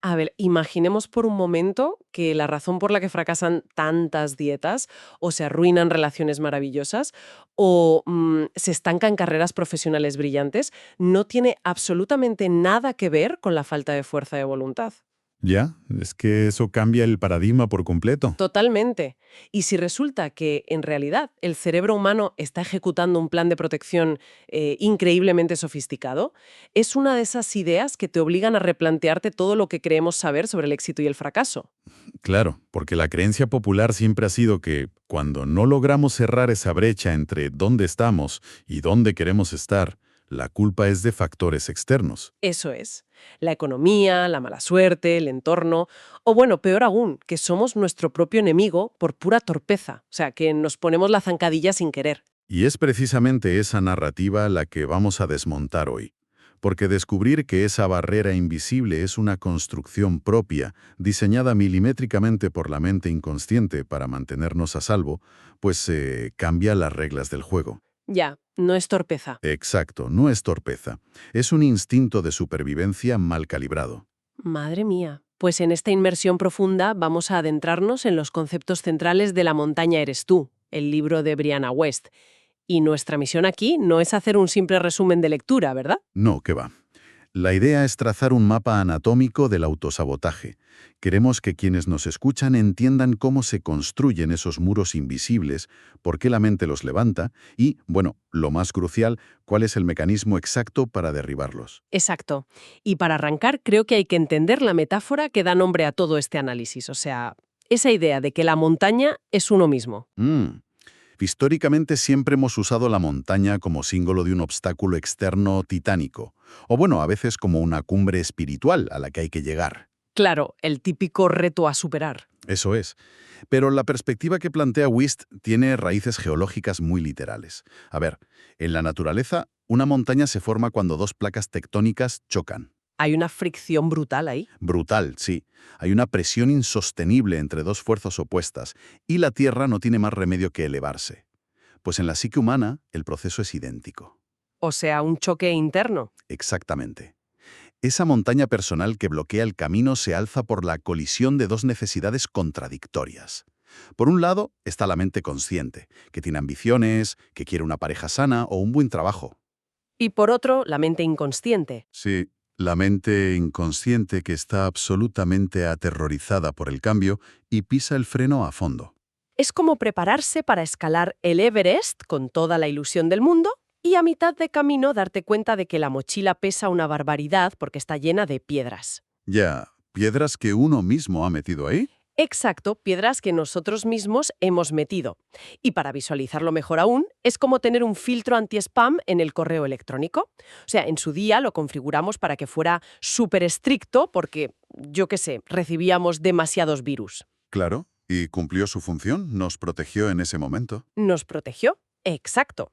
A ver, imaginemos por un momento que la razón por la que fracasan tantas dietas o se arruinan relaciones maravillosas o se estancan carreras profesionales brillantes no tiene absolutamente nada que ver con la falta de fuerza de voluntad. Ya, es que eso cambia el paradigma por completo. Totalmente. Y si resulta que en realidad el cerebro humano está ejecutando un plan de protección increíblemente sofisticado, es una de esas ideas que te obligan a replantearte todo lo que creemos saber sobre el éxito y el fracaso. Claro, porque la creencia popular siempre ha sido que cuando no logramos cerrar esa brecha entre dónde estamos y dónde queremos estar, la culpa es de factores externos. Eso es. La economía, la mala suerte, el entorno, o bueno, peor aún, que somos nuestro propio enemigo por pura torpeza, o sea, que nos ponemos la zancadilla sin querer. Y es precisamente esa narrativa la que vamos a desmontar hoy. Porque descubrir que esa barrera invisible es una construcción propia, diseñada milimétricamente por la mente inconsciente para mantenernos a salvo, pues cambia las reglas del juego. Ya, no es torpeza. Exacto, no es torpeza. Es un instinto de supervivencia mal calibrado. Madre mía. Pues en esta inmersión profunda vamos a adentrarnos en los conceptos centrales de La montaña eres tú, el libro de Brianna West. Y nuestra misión aquí no es hacer un simple resumen de lectura, ¿verdad? No, que va. La idea es trazar un mapa anatómico del autosabotaje. Queremos que quienes nos escuchan entiendan cómo se construyen esos muros invisibles, por qué la mente los levanta y, bueno, lo más crucial, cuál es el mecanismo exacto para derribarlos. Exacto. Y para arrancar, creo que hay que entender la metáfora que da nombre a todo este análisis, o sea, esa idea de que la montaña es uno mismo. Mm. Históricamente siempre hemos usado la montaña como símbolo de un obstáculo externo titánico, o bueno, a veces como una cumbre espiritual a la que hay que llegar. Claro, el típico reto a superar. Eso es. Pero la perspectiva que plantea Wist tiene raíces geológicas muy literales. A ver, en la naturaleza, una montaña se forma cuando dos placas tectónicas chocan. Hay una fricción brutal ahí. Brutal, sí. Hay una presión insostenible entre dos fuerzas opuestas y la Tierra no tiene más remedio que elevarse. Pues en la psique humana, el proceso es idéntico. O sea, un choque interno. Exactamente. Esa montaña personal que bloquea el camino se alza por la colisión de dos necesidades contradictorias. Por un lado está la mente consciente, que tiene ambiciones, que quiere una pareja sana o un buen trabajo. Y por otro, la mente inconsciente. Sí, la mente inconsciente que está absolutamente aterrorizada por el cambio y pisa el freno a fondo. Es como prepararse para escalar el Everest con toda la ilusión del mundo y a mitad de camino darte cuenta de que la mochila pesa una barbaridad porque está llena de piedras. Ya, piedras que uno mismo ha metido ahí. Exacto, piedras que nosotros mismos hemos metido. Y para visualizarlo mejor aún, es como tener un filtro anti-spam en el correo electrónico. O sea, en su día lo configuramos para que fuera súper estricto porque, yo qué sé, recibíamos demasiados virus. Claro, y cumplió su función, nos protegió en ese momento. ¿Nos protegió? Exacto.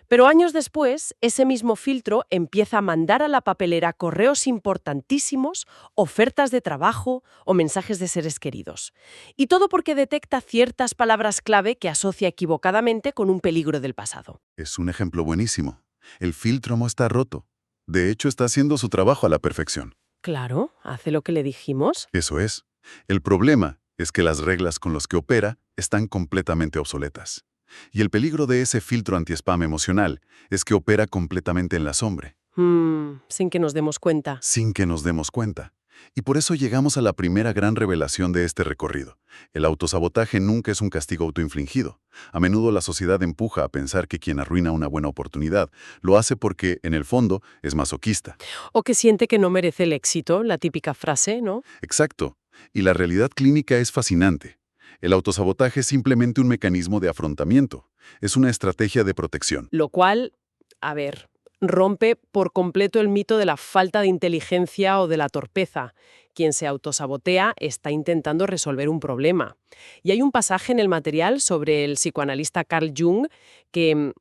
Pero años después, ese mismo filtro empieza a mandar a la papelera correos importantísimos, ofertas de trabajo o mensajes de seres queridos. Y todo porque detecta ciertas palabras clave que asocia equivocadamente con un peligro del pasado. Es un ejemplo buenísimo. El filtro no está roto. De hecho, está haciendo su trabajo a la perfección. Claro, hace lo que le dijimos. Eso es. El problema es que las reglas con las que opera están completamente obsoletas. Y el peligro de ese filtro anti-spam emocional es que opera completamente en la sombra, Sin que nos demos cuenta. sin que nos demos cuenta. Y por eso llegamos a la primera gran revelación de este recorrido. El autosabotaje nunca es un castigo autoinfligido. A menudo la sociedad empuja a pensar que quien arruina una buena oportunidad lo hace porque, en el fondo, es masoquista. O que siente que no merece el éxito, la típica frase, ¿no? Exacto. Y la realidad clínica es fascinante. El autosabotaje es simplemente un mecanismo de afrontamiento. Es una estrategia de protección. Lo cual, a ver, rompe por completo el mito de la falta de inteligencia o de la torpeza. Quien se autosabotea está intentando resolver un problema. Y hay un pasaje en el material sobre el psicoanalista Carl Jung que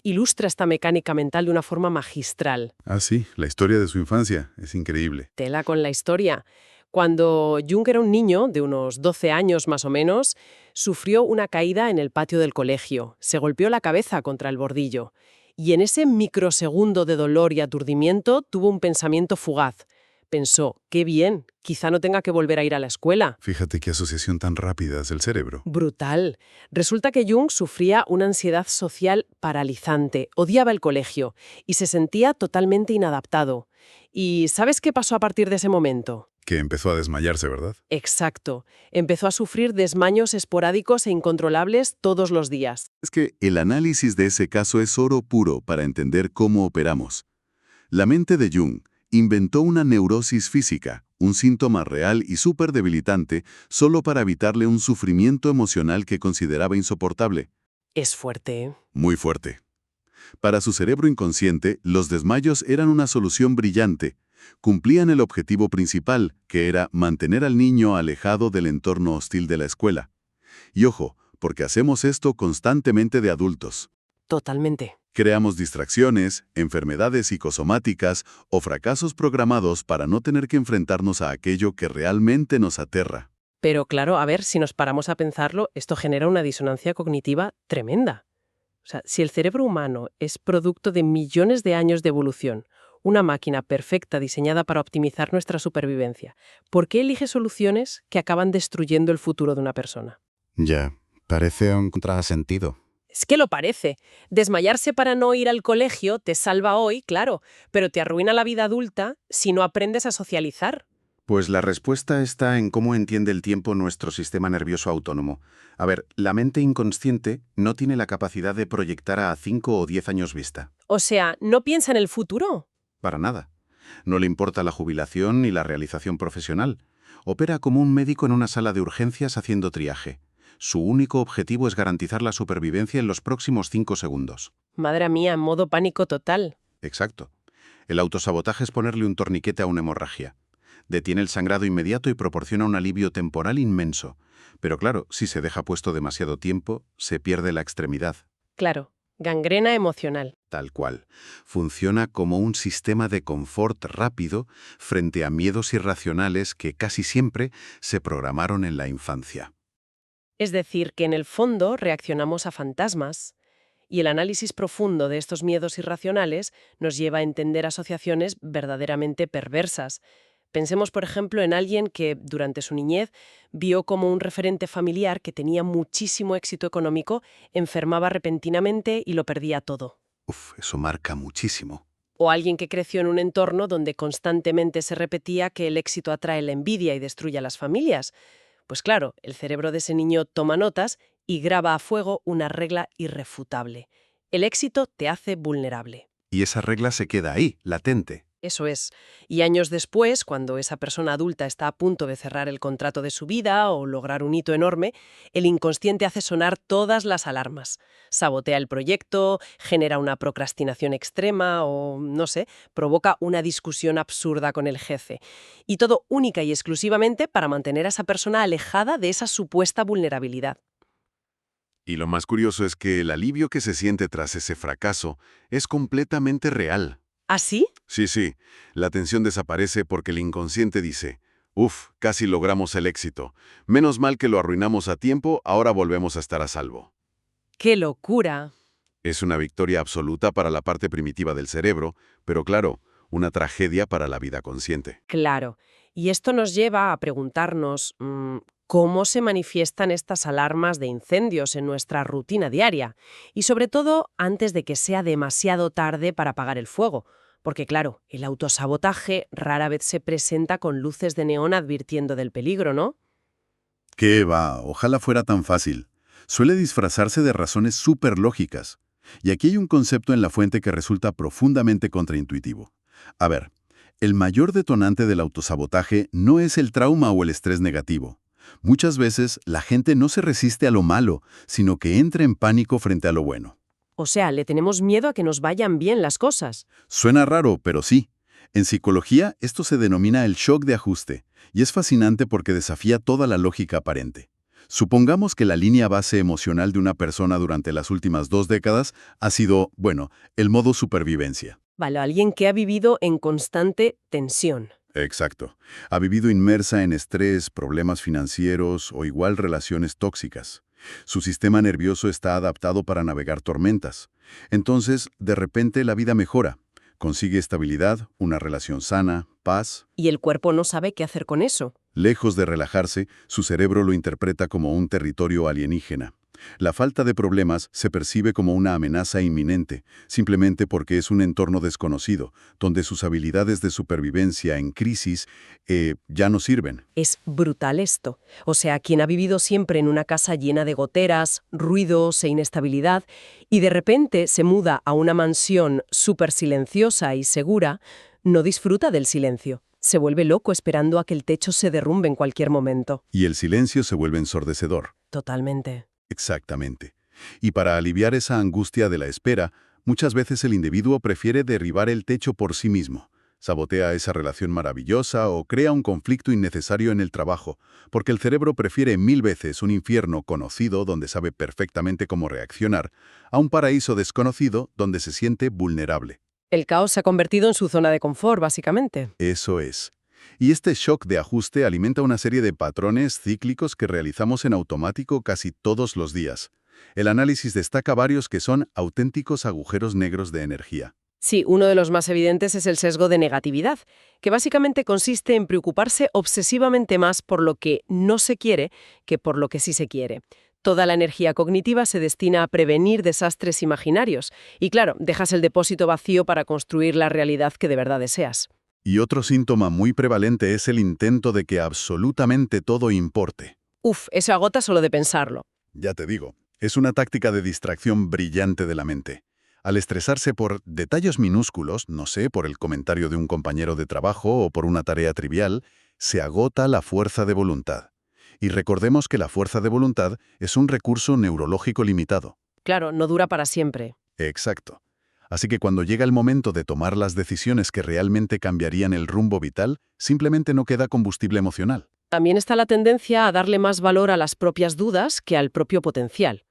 ilustra esta mecánica mental de una forma magistral. Ah, sí, la historia de su infancia es increíble. Tela con la historia. Cuando Jung era un niño, de unos 12 años más o menos, sufrió una caída en el patio del colegio. Se golpeó la cabeza contra el bordillo. Y en ese microsegundo de dolor y aturdimiento tuvo un pensamiento fugaz. Pensó, qué bien, quizá no tenga que volver a ir a la escuela. Fíjate qué asociación tan rápida es el cerebro. Brutal. Resulta que Jung sufría una ansiedad social paralizante, odiaba el colegio y se sentía totalmente inadaptado. ¿Y sabes qué pasó a partir de ese momento? Que empezó a desmayarse, ¿verdad? Exacto. Empezó a sufrir desmayos esporádicos e incontrolables todos los días. Es que el análisis de ese caso es oro puro para entender cómo operamos. La mente de Jung inventó una neurosis física, un síntoma real y súper debilitante, solo para evitarle un sufrimiento emocional que consideraba insoportable. Es fuerte, ¿eh? Muy fuerte. Para su cerebro inconsciente, los desmayos eran una solución brillante. Cumplían el objetivo principal, que era mantener al niño alejado del entorno hostil de la escuela. Y ojo, porque hacemos esto constantemente de adultos. Totalmente. Creamos distracciones, enfermedades psicosomáticas o fracasos programados para no tener que enfrentarnos a aquello que realmente nos aterra. Pero claro, a ver, si nos paramos a pensarlo, esto genera una disonancia cognitiva tremenda. O sea, si el cerebro humano es producto de millones de años de evolución, una máquina perfecta diseñada para optimizar nuestra supervivencia, ¿por qué elige soluciones que acaban destruyendo el futuro de una persona? Ya, parece un contrasentido. Es que lo parece. Desmayarse para no ir al colegio te salva hoy, claro, pero te arruina la vida adulta si no aprendes a socializar. Pues la respuesta está en cómo entiende el tiempo nuestro sistema nervioso autónomo. A ver, la mente inconsciente no tiene la capacidad de proyectar a 5 o 10 años vista. O sea, ¿no piensa en el futuro? Para nada. No le importa la jubilación ni la realización profesional. Opera como un médico en una sala de urgencias haciendo triaje. Su único objetivo es garantizar la supervivencia en los próximos 5 segundos. Madre mía, en modo pánico total. Exacto. El autosabotaje es ponerle un torniquete a una hemorragia. Detiene el sangrado inmediato y proporciona un alivio temporal inmenso. Pero claro, si se deja puesto demasiado tiempo, se pierde la extremidad. Claro, gangrena emocional. Tal cual. Funciona como un sistema de confort rápido frente a miedos irracionales que casi siempre se programaron en la infancia. Es decir, que en el fondo reaccionamos a fantasmas, y el análisis profundo de estos miedos irracionales nos lleva a entender asociaciones verdaderamente perversas. Pensemos, por ejemplo, en alguien que, durante su niñez, vio como un referente familiar que tenía muchísimo éxito económico, enfermaba repentinamente y lo perdía todo. Eso marca muchísimo. O alguien que creció en un entorno donde constantemente se repetía que el éxito atrae la envidia y destruye a las familias. Pues claro, el cerebro de ese niño toma notas y graba a fuego una regla irrefutable. El éxito te hace vulnerable. Y esa regla se queda ahí, latente. Eso es. Y años después, cuando esa persona adulta está a punto de cerrar el contrato de su vida o lograr un hito enorme, el inconsciente hace sonar todas las alarmas. Sabotea el proyecto, genera una procrastinación extrema o, no sé, provoca una discusión absurda con el jefe. Y todo única y exclusivamente para mantener a esa persona alejada de esa supuesta vulnerabilidad. Y lo más curioso es que el alivio que se siente tras ese fracaso es completamente real. ¿Así? Sí, la tensión desaparece porque el inconsciente dice, casi logramos el éxito. Menos mal que lo arruinamos a tiempo, ahora volvemos a estar a salvo. ¡Qué locura! Es una victoria absoluta para la parte primitiva del cerebro, pero claro, una tragedia para la vida consciente. Claro. Y esto nos lleva a preguntarnos, ¿cómo se manifiestan estas alarmas de incendios en nuestra rutina diaria? Y sobre todo, antes de que sea demasiado tarde para apagar el fuego. Porque claro, el autosabotaje rara vez se presenta con luces de neón advirtiendo del peligro, ¿no? ¿Qué va? Ojalá fuera tan fácil. Suele disfrazarse de razones súper lógicas. Y aquí hay un concepto en la fuente que resulta profundamente contraintuitivo. A ver, el mayor detonante del autosabotaje no es el trauma o el estrés negativo. Muchas veces la gente no se resiste a lo malo, sino que entra en pánico frente a lo bueno. O sea, le tenemos miedo a que nos vayan bien las cosas. Suena raro, pero sí. En psicología, esto se denomina el shock de ajuste, y es fascinante porque desafía toda la lógica aparente. Supongamos que la línea base emocional de una persona durante las últimas 2 décadas ha sido, el modo supervivencia. Vale, alguien que ha vivido en constante tensión. Exacto. Ha vivido inmersa en estrés, problemas financieros o igual relaciones tóxicas. Su sistema nervioso está adaptado para navegar tormentas. Entonces, de repente la vida mejora. Consigue estabilidad, una relación sana, paz. Y el cuerpo no sabe qué hacer con eso. Lejos de relajarse, su cerebro lo interpreta como un territorio alienígena. La falta de problemas se percibe como una amenaza inminente, simplemente porque es un entorno desconocido, donde sus habilidades de supervivencia en crisis ya no sirven. Es brutal esto. O sea, quien ha vivido siempre en una casa llena de goteras, ruidos e inestabilidad, y de repente se muda a una mansión súper silenciosa y segura, no disfruta del silencio. Se vuelve loco esperando a que el techo se derrumbe en cualquier momento. Y el silencio se vuelve ensordecedor. Totalmente. Exactamente. Y para aliviar esa angustia de la espera, muchas veces el individuo prefiere derribar el techo por sí mismo. Sabotea esa relación maravillosa o crea un conflicto innecesario en el trabajo, porque el cerebro prefiere 1000 veces un infierno conocido donde sabe perfectamente cómo reaccionar, a un paraíso desconocido donde se siente vulnerable. El caos se ha convertido en su zona de confort, básicamente. Eso es. Y este shock de ajuste alimenta una serie de patrones cíclicos que realizamos en automático casi todos los días. El análisis destaca varios que son auténticos agujeros negros de energía. Sí, uno de los más evidentes es el sesgo de negatividad, que básicamente consiste en preocuparse obsesivamente más por lo que no se quiere que por lo que sí se quiere. Toda la energía cognitiva se destina a prevenir desastres imaginarios y, claro, dejas el depósito vacío para construir la realidad que de verdad deseas. Y otro síntoma muy prevalente es el intento de que absolutamente todo importe. Uf, eso agota solo de pensarlo. Ya te digo, es una táctica de distracción brillante de la mente. Al estresarse por detalles minúsculos, no sé, por el comentario de un compañero de trabajo o por una tarea trivial, se agota la fuerza de voluntad. Y recordemos que la fuerza de voluntad es un recurso neurológico limitado. Claro, no dura para siempre. Exacto. Así que cuando llega el momento de tomar las decisiones que realmente cambiarían el rumbo vital, simplemente no queda combustible emocional. También está la tendencia a darle más valor a las propias dudas que al propio potencial.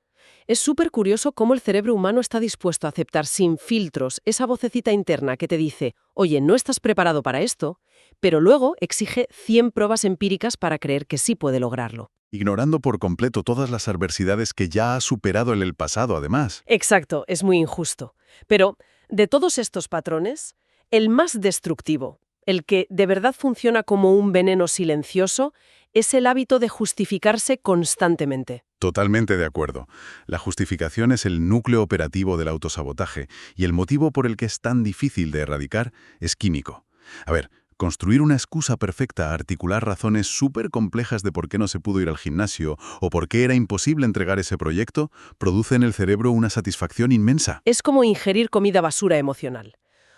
Es súper curioso cómo el cerebro humano está dispuesto a aceptar sin filtros esa vocecita interna que te dice, oye, no estás preparado para esto, pero luego exige 100 pruebas empíricas para creer que sí puede lograrlo. Ignorando por completo todas las adversidades que ya ha superado en el pasado, además. Exacto, es muy injusto. Pero de todos estos patrones, el más destructivo, el que de verdad funciona como un veneno silencioso, es el hábito de justificarse constantemente. Totalmente de acuerdo. La justificación es el núcleo operativo del autosabotaje y el motivo por el que es tan difícil de erradicar es químico. A ver, construir una excusa perfecta, articular razones súper complejas de por qué no se pudo ir al gimnasio o por qué era imposible entregar ese proyecto, produce en el cerebro una satisfacción inmensa. Es como ingerir comida basura emocional.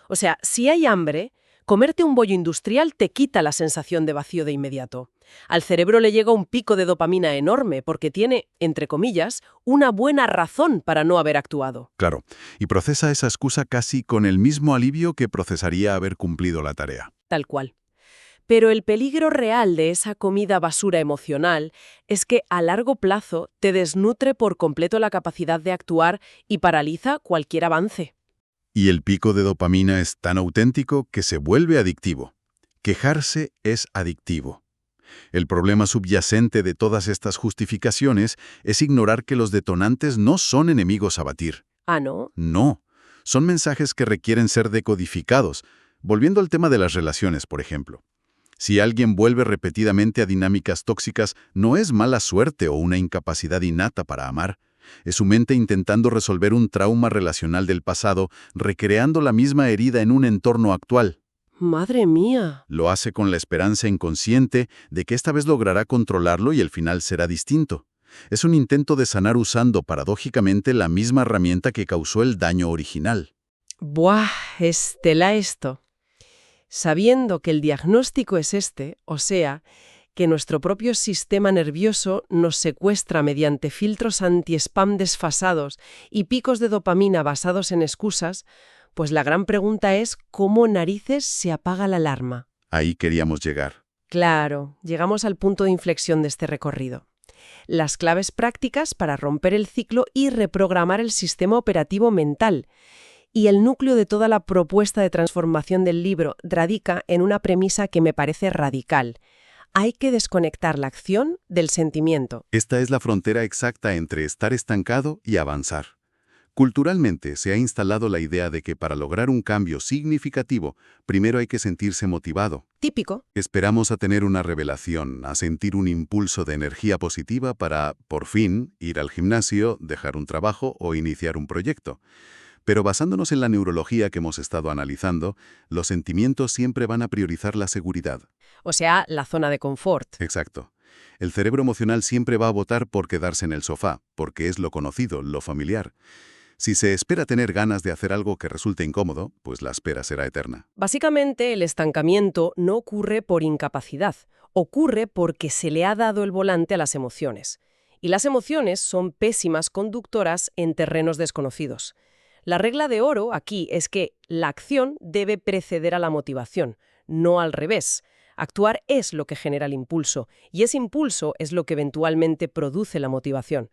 O sea, si hay hambre, comerte un bollo industrial te quita la sensación de vacío de inmediato. Al cerebro le llega un pico de dopamina enorme porque tiene, entre comillas, una buena razón para no haber actuado. Claro, y procesa esa excusa casi con el mismo alivio que procesaría haber cumplido la tarea. Tal cual. Pero el peligro real de esa comida basura emocional es que a largo plazo te desnutre por completo la capacidad de actuar y paraliza cualquier avance. Y el pico de dopamina es tan auténtico que se vuelve adictivo. Quejarse es adictivo. El problema subyacente de todas estas justificaciones es ignorar que los detonantes no son enemigos a batir. Ah, ¿no? No, son mensajes que requieren ser decodificados. Volviendo al tema de las relaciones, por ejemplo. Si alguien vuelve repetidamente a dinámicas tóxicas, no es mala suerte o una incapacidad innata para amar. Es su mente intentando resolver un trauma relacional del pasado, recreando la misma herida en un entorno actual. ¡Madre mía! Lo hace con la esperanza inconsciente de que esta vez logrará controlarlo y el final será distinto. Es un intento de sanar usando, paradójicamente, la misma herramienta que causó el daño original. ¡Buah! Estela esto. Sabiendo que el diagnóstico es este, o sea, que nuestro propio sistema nervioso nos secuestra mediante filtros anti-spam desfasados y picos de dopamina basados en excusas, pues la gran pregunta es ¿cómo narices se apaga la alarma? Ahí queríamos llegar. Claro, llegamos al punto de inflexión de este recorrido. Las claves prácticas para romper el ciclo y reprogramar el sistema operativo mental. Y el núcleo de toda la propuesta de transformación del libro radica en una premisa que me parece radical. Hay que desconectar la acción del sentimiento. Esta es la frontera exacta entre estar estancado y avanzar. Culturalmente se ha instalado la idea de que para lograr un cambio significativo, primero hay que sentirse motivado. Típico. Esperamos a tener una revelación, a sentir un impulso de energía positiva para, por fin, ir al gimnasio, dejar un trabajo o iniciar un proyecto. Pero basándonos en la neurología que hemos estado analizando, los sentimientos siempre van a priorizar la seguridad. O sea, la zona de confort. Exacto. El cerebro emocional siempre va a votar por quedarse en el sofá, porque es lo conocido, lo familiar. Si se espera tener ganas de hacer algo que resulte incómodo, pues la espera será eterna. Básicamente, el estancamiento no ocurre por incapacidad, ocurre porque se le ha dado el volante a las emociones. Y las emociones son pésimas conductoras en terrenos desconocidos. La regla de oro aquí es que la acción debe preceder a la motivación, no al revés. Actuar es lo que genera el impulso, y ese impulso es lo que eventualmente produce la motivación.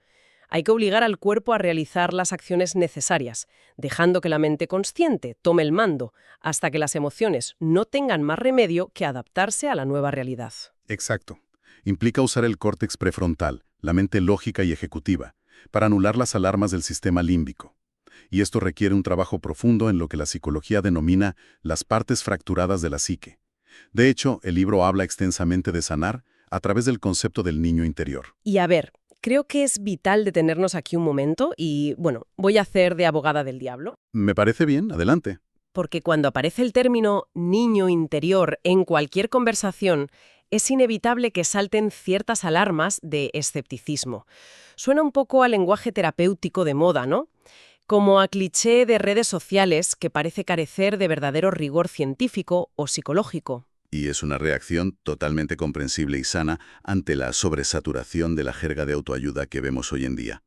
Hay que obligar al cuerpo a realizar las acciones necesarias, dejando que la mente consciente tome el mando, hasta que las emociones no tengan más remedio que adaptarse a la nueva realidad. Exacto. Implica usar el córtex prefrontal, la mente lógica y ejecutiva, para anular las alarmas del sistema límbico. Y esto requiere un trabajo profundo en lo que la psicología denomina las partes fracturadas de la psique. De hecho, el libro habla extensamente de sanar a través del concepto del niño interior. Y a ver, creo que es vital detenernos aquí un momento y, voy a hacer de abogada del diablo. Me parece bien, adelante. Porque cuando aparece el término niño interior en cualquier conversación, es inevitable que salten ciertas alarmas de escepticismo. Suena un poco al lenguaje terapéutico de moda, ¿no? Como a cliché de redes sociales que parece carecer de verdadero rigor científico o psicológico. Y es una reacción totalmente comprensible y sana ante la sobresaturación de la jerga de autoayuda que vemos hoy en día.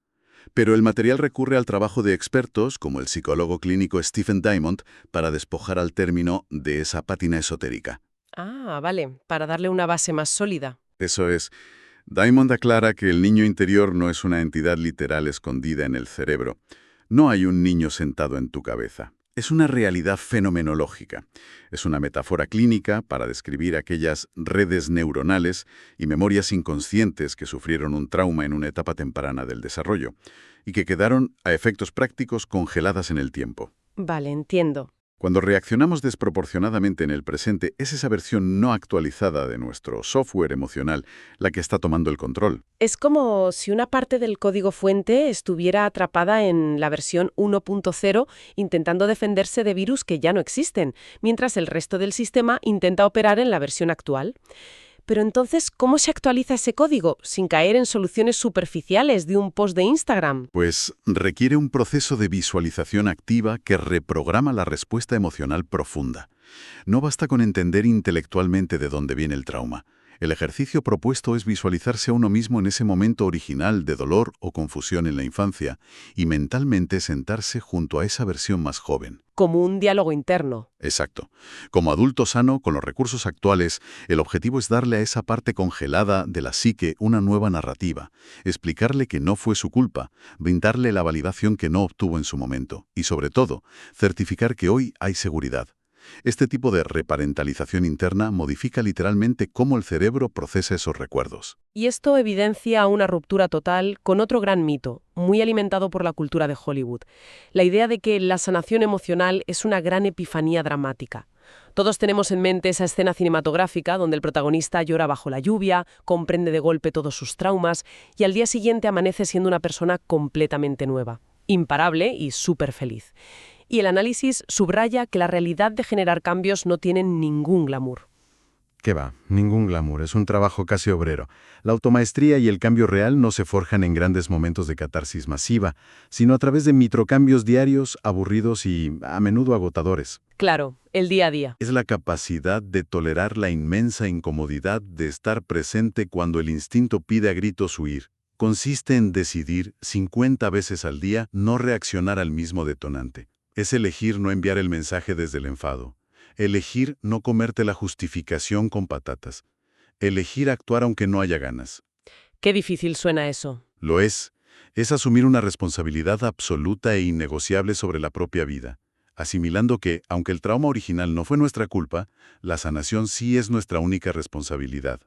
Pero el material recurre al trabajo de expertos, como el psicólogo clínico Stephen Diamond, para despojar al término de esa pátina esotérica. Ah, vale, para darle una base más sólida. Eso es. Diamond aclara que el niño interior no es una entidad literal escondida en el cerebro. No hay un niño sentado en tu cabeza. Es una realidad fenomenológica. Es una metáfora clínica para describir aquellas redes neuronales y memorias inconscientes que sufrieron un trauma en una etapa temprana del desarrollo y que quedaron, a efectos prácticos, congeladas en el tiempo. Vale, entiendo. Cuando reaccionamos desproporcionadamente en el presente, es esa versión no actualizada de nuestro software emocional la que está tomando el control. Es como si una parte del código fuente estuviera atrapada en la versión 1.0 intentando defenderse de virus que ya no existen, mientras el resto del sistema intenta operar en la versión actual. Pero entonces, ¿cómo se actualiza ese código sin caer en soluciones superficiales de un post de Instagram? Pues requiere un proceso de visualización activa que reprograma la respuesta emocional profunda. No basta con entender intelectualmente de dónde viene el trauma. El ejercicio propuesto es visualizarse a uno mismo en ese momento original de dolor o confusión en la infancia y mentalmente sentarse junto a esa versión más joven. Como un diálogo interno. Exacto. Como adulto sano, con los recursos actuales, el objetivo es darle a esa parte congelada de la psique una nueva narrativa, explicarle que no fue su culpa, brindarle la validación que no obtuvo en su momento y, sobre todo, certificar que hoy hay seguridad. Este tipo de reparentalización interna modifica literalmente cómo el cerebro procesa esos recuerdos. Y esto evidencia una ruptura total con otro gran mito, muy alimentado por la cultura de Hollywood. La idea de que la sanación emocional es una gran epifanía dramática. Todos tenemos en mente esa escena cinematográfica donde el protagonista llora bajo la lluvia, comprende de golpe todos sus traumas y al día siguiente amanece siendo una persona completamente nueva, imparable y súper feliz. Y el análisis subraya que la realidad de generar cambios no tiene ningún glamour. ¿Qué va? Ningún glamour, es un trabajo casi obrero. La automaestría y el cambio real no se forjan en grandes momentos de catarsis masiva, sino a través de microcambios diarios, aburridos y a menudo agotadores. Claro, el día a día. Es la capacidad de tolerar la inmensa incomodidad de estar presente cuando el instinto pide a gritos huir. Consiste en decidir 50 veces al día no reaccionar al mismo detonante. Es elegir no enviar el mensaje desde el enfado. Elegir no comerte la justificación con patatas. Elegir actuar aunque no haya ganas. Qué difícil suena eso. Lo es. Es asumir una responsabilidad absoluta e innegociable sobre la propia vida, asimilando que, aunque el trauma original no fue nuestra culpa, la sanación sí es nuestra única responsabilidad.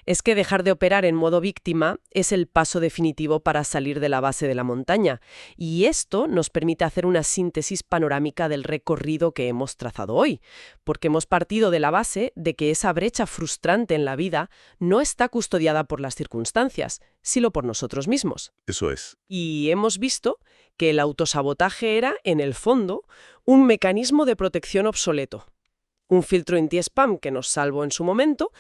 Es que dejar de operar en modo víctima es el paso definitivo para salir de la base de la montaña, y esto nos permite hacer una síntesis panorámica del recorrido que hemos trazado hoy, porque hemos partido de la base de que esa brecha frustrante en la vida no está custodiada por las circunstancias, sino por nosotros mismos. Eso es. Y hemos visto que el autosabotaje era, en el fondo, un mecanismo de protección obsoleto. Un filtro anti-spam que nos salvó en su momento,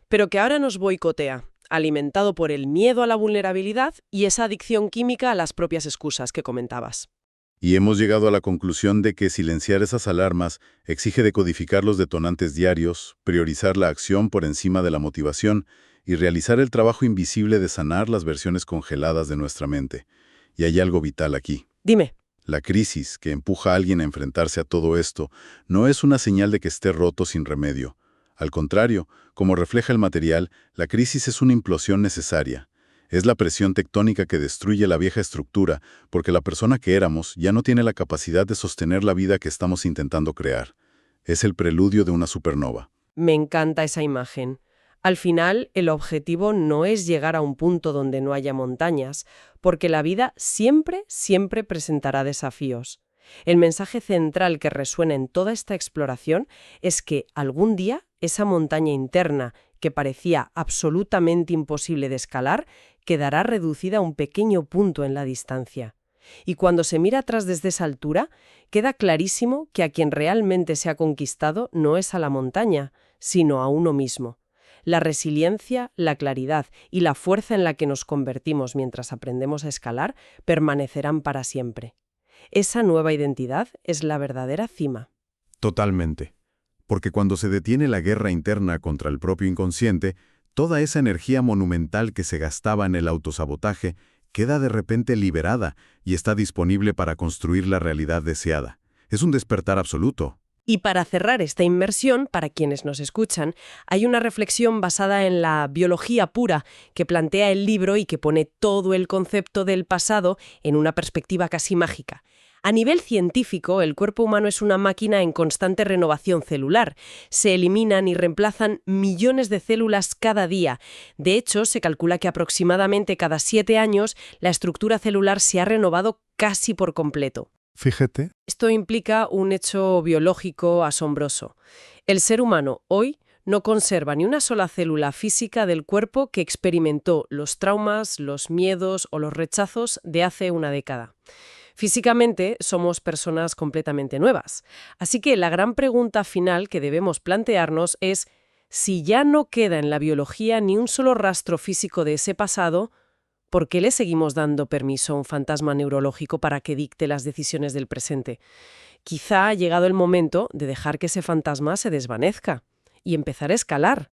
pero que ahora nos boicotea, alimentado por el miedo a la vulnerabilidad y esa adicción química a las propias excusas que comentabas. Y hemos llegado a la conclusión de que silenciar esas alarmas exige decodificar los detonantes diarios, priorizar la acción por encima de la motivación y realizar el trabajo invisible de sanar las versiones congeladas de nuestra mente. Y hay algo vital aquí. Dime. La crisis que empuja a alguien a enfrentarse a todo esto no es una señal de que esté roto sin remedio. Al contrario, como refleja el material, la crisis es una implosión necesaria. Es la presión tectónica que destruye la vieja estructura, porque la persona que éramos ya no tiene la capacidad de sostener la vida que estamos intentando crear. Es el preludio de una supernova. Me encanta esa imagen. Al final, el objetivo no es llegar a un punto donde no haya montañas, porque la vida siempre, siempre presentará desafíos. El mensaje central que resuena en toda esta exploración es que algún día esa montaña interna, que parecía absolutamente imposible de escalar, quedará reducida a un pequeño punto en la distancia. Y cuando se mira atrás desde esa altura, queda clarísimo que a quien realmente se ha conquistado no es a la montaña, sino a uno mismo. La resiliencia, la claridad y la fuerza en la que nos convertimos mientras aprendemos a escalar permanecerán para siempre. Esa nueva identidad es la verdadera cima. Totalmente. Porque cuando se detiene la guerra interna contra el propio inconsciente, toda esa energía monumental que se gastaba en el autosabotaje queda de repente liberada y está disponible para construir la realidad deseada. Es un despertar absoluto. Y para cerrar esta inmersión, para quienes nos escuchan, hay una reflexión basada en la biología pura que plantea el libro y que pone todo el concepto del pasado en una perspectiva casi mágica. A nivel científico, el cuerpo humano es una máquina en constante renovación celular. Se eliminan y reemplazan millones de células cada día. De hecho, se calcula que aproximadamente cada 7 años la estructura celular se ha renovado casi por completo. Fíjate. Esto implica un hecho biológico asombroso. El ser humano hoy no conserva ni una sola célula física del cuerpo que experimentó los traumas, los miedos o los rechazos de hace una década. Físicamente somos personas completamente nuevas. Así que la gran pregunta final que debemos plantearnos es si ya no queda en la biología ni un solo rastro físico de ese pasado, ¿por qué le seguimos dando permiso a un fantasma neurológico para que dicte las decisiones del presente? Quizá ha llegado el momento de dejar que ese fantasma se desvanezca y empezar a escalar.